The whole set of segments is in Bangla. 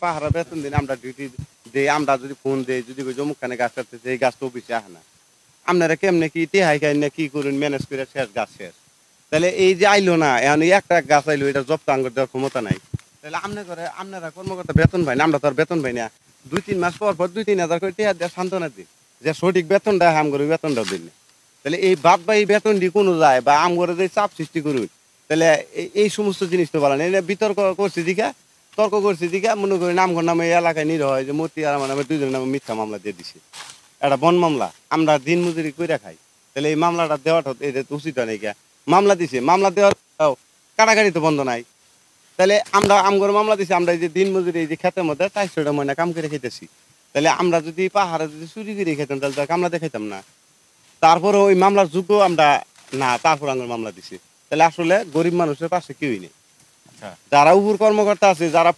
পাহারা বেতন দিন আমরা ডিউটি দেই, আমরা যদি ফোন দেই, যদি কই অমুকখানে গাছ কাটতেছে, এই গাছ তো অফিসে আহে না। আপনারা কেমনে কি টেহাই খাই না কি করুন ম্যানেজ করে শেষ গাছ শেষ। তাহলে এই যে আইলো না, এখন এই একটা গাছ আইলো এটা জব্দ আঙ্গুর দেওয়ার ক্ষমতা নাই। তাহলে আপনারা কর্মকর্তা বেতন পাই না, আমরা তো আর বেতন পাই না। ২-৩ মাস পর ২-৩ হাজার করে টেহা দেওয়া সান্ত্বনা দিন। যে সঠিক বেতনটা আমগরে বেতনটাও দিন না। তাহলে এই বাদ বাই বেতন দিয়ে কোনো যায় বা আমগরে যে চাপ সৃষ্টি করুন, তাহলে এই সমস্ত জিনিস তো বলেন। এটা বিতর্ক করছি দিঘা, তর্ক করছি দিঘা মনে করি নামঘর নামে এই এলাকায় নির হয় যে মতি আর আমার নামে দুইজনের নামে মিথ্যা মামলা দিয়ে দিছে। একটা বন মামলা, আমরা দিন মজুরি কইরা খাই। তাহলে এই মামলাটা দেওয়াটা এটা তো উচিত হয় নাকি? মামলা দিছে, মামলা দেওয়ার কাটাকাটি তো বন্ধ নাই। তাহলে আমরা আমগর মামলা দিছি, আমরা এই যে দিন মজুরি এই যে ক্ষেতের মধ্যে ৪০০ মহিনা কাম করে খাইতেছি। তাহলে আমরা যদি পাহাড়ে যদি চুরি করে খাইতাম তাহলে তো আর কামলা দেখাইতাম না। তারপরে ওই মামলার যোগ্য আমরা না, তারপর আমরা মামলা দিছি। তাহলে আসলে গরিব মানুষের পাশে কেউই নেই। আচ্ছা, যারা উপর কর্মকর্তা আছে, যারা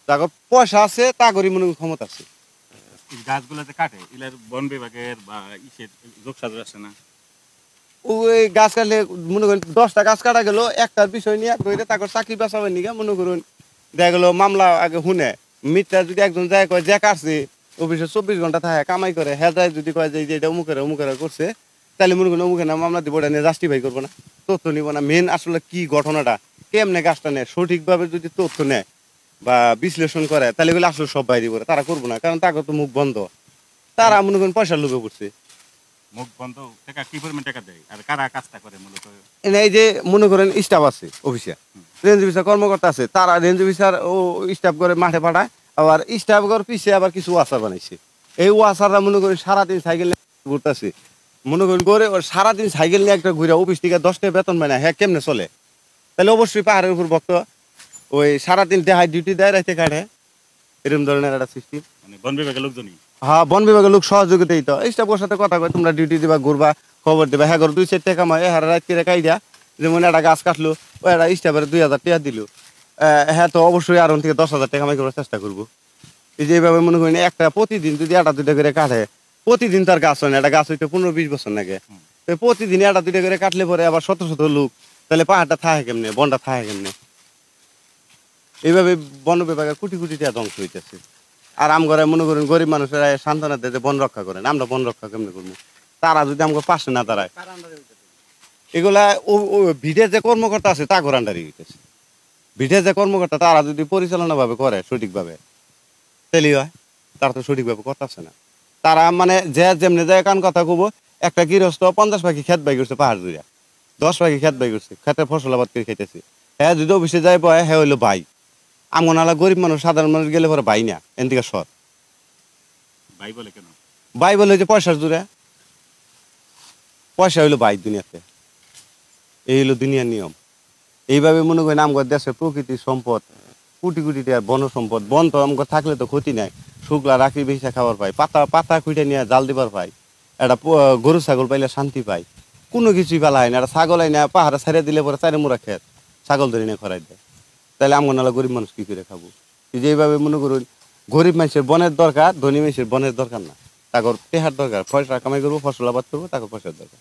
যাদের পয়সা আছে তা গরিব মনে ক্ষমতা আছে। এই গাছগুলো যে কাটে এগুলার বন বিভাগের বা ইসের যোগসাজশ আছে না? ওই গাছ কাটলে মনে করেন ১০টা গাছ কাটা গেল, একটার বিষয় নিয়ে ধরে তারপর চাকরি বাঁচাবেন নিকে মনে করুন দেখা গেল মামলা আগে শুনে মিথ্যা যদি একজন যায় কয় যে কাটছে অফিসে ২৪ ঘন্টা থাকে কামাই করে, হ্যাঁ যায় যদি কয় যে এটা অমুকের করছে, তাহলে মনে করেন অমুকের নাম মামলা দিব, ওটা নিয়ে জাস্টিফাই করবো না, তথ্য নিব না। মেন আসলে কি ঘটনাটা কেমনে গাছটা নেয় সঠিকভাবে যদি তথ্য নেয় বা বিশ্লেষণ করে, তাহলে এগুলো আসলে সব বাইরে করে তারা করবো না, কারণ তাকে তো মুখ বন্ধ। তারা মনে করেন পয়সার লোভে পড়ছে। মুখ বন্ধ টাকা কি পরিমাণ টাকা দেয় আর কারা কাজটা করে মূলত? এই যে মনে করেন স্টাফ আছে অফিসে, রেঞ্জ অফিসার কর্মকর্তা আছে, তারা রেঞ্জ অফিসার ও স্টাফ করে মাঠে পাঠায়। আবার স্টাফ ঘর পিছিয়ে আবার কিছু ওয়াসার বানাইছে। এই ওয়াসাররা মনে করেন সারাদিন সাইকেল নিয়ে ঘুরতেছে, মনে করেন করে ওর সারাদিন সাইকেল নিয়ে একটা ঘুরে অফিস থেকে 10 টাকা বেতন পায় না, হ্যাঁ কেমনে চলে? তাহলে অবশ্যই পাহাড়ের উপর ভক্ত ওই সারাদিন দেহায় ডিউটি দেয় রাইতে কাটে, এরকম ধরনের একটা সিস্টেম। মানে বন বিভাগের লোকজনই? হ্যাঁ, বন বিভাগের লোক সহযোগিতাই তো স্টাফের সাথে কথা কয়, তোমরা ডিউটি দিবা, ঘুরবা, খবর দিবা, হ্যাঁ 2-4 টাকা কামায়, হ্যাঁ রাত করে কাইডা যেমন একটা গাছ কাটলো ও একটা স্টাফের ২,০০০ টাকা দিল, হ্যাঁ তো অবশ্যই আর থেকে 10,০০০ টাকা কামাই করার চেষ্টা করবো। এই যে এইভাবে মনে করেন একটা প্রতিদিন যদি একটা দুইটা করে কাটে, প্রতিদিন তার গাছ হয় না, একটা গাছ হইতে 15-20 বছর লাগে। তো প্রতিদিন একটা দুইটা করে কাটলে পরে আবার শত শত লোক, তাহলে পাহাড়টা থাকে কেমনে, বনটা থাকে কেমনে? এইভাবে বন বিভাগের কোটি কোটি টাকা ধ্বংস হইতেছে। আর আমগরে মনে করেন গরিব মানুষেরা সান্ত্বনা দেয় যে বন রক্ষা করেন, আমরা বন রক্ষা কেমনে করবো? তারা যদি আমাকে পাশে না দাঁড়ায়, এগুলা ভিড়ে যে কর্মকর্তা আছে তা আন্ডারে হইতেছে। ভিড়ে যে কর্মকর্তা তারা যদি পরিচালনা ভাবে করে সঠিকভাবে, তাহলেই হয়। তারা তো সঠিকভাবে করতেছে না। তারা মানে যে যেমনি যায় কান কথা কব, একটা গৃহস্থ 50 পাখি খেত বাই করছে পাহাড় জুড়ে, 10 পাখি খেত বাই করছে, খেতে ফসল আবাদ করে খাইতেছে। হ্যাঁ যদি অফিসে যাই পায় হ্যাঁ হইলো ভাই। আমনালা গরিব মানুষ সাধারণ মানুষ গেলে পরে ভাই না, এদিকে সৎ ভাই বলে কেন? ভাই বলে যে পয়সার জোরে, পয়সা হইলো ভাই দুনিয়াতে, এই হইলো দুনিয়ার নিয়ম। এইভাবে মনে করেন আমগর দেশের প্রকৃতির সম্পদ কোটি কোটি টাকার বন সম্পদ, বন তো আমগর থাকলে তো ক্ষতি নাই, শুকলা রাখি বেশি খাবার পাই, পাতা খুঁটে নিয়ে জাল দিবার পাই, একটা গরু ছাগল পাইলে শান্তি পাই, কোনো কিছুই পালা হয় না। একটা ছাগল আই না পাহাড়ে ছাড়িয়ে দিলে পরে চারি মোড়া খেত ছাগল ধরে নিয়ে খরাই দেয়। তাহলে আমগর নালা গরিব মানুষ কি করে খাবো? যে এইভাবে মনে করুন গরিব মানুষের বনের দরকার, ধনী মানুষের বনের দরকার না। তাগর টেহার দরকার, পয়সা কামাই করবো, ফসল আবাদ করবো, তাকে পয়সার দরকার।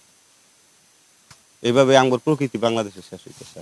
এইভাবে আমগর প্রকৃতি বাংলাদেশে শেষ হইতেছে।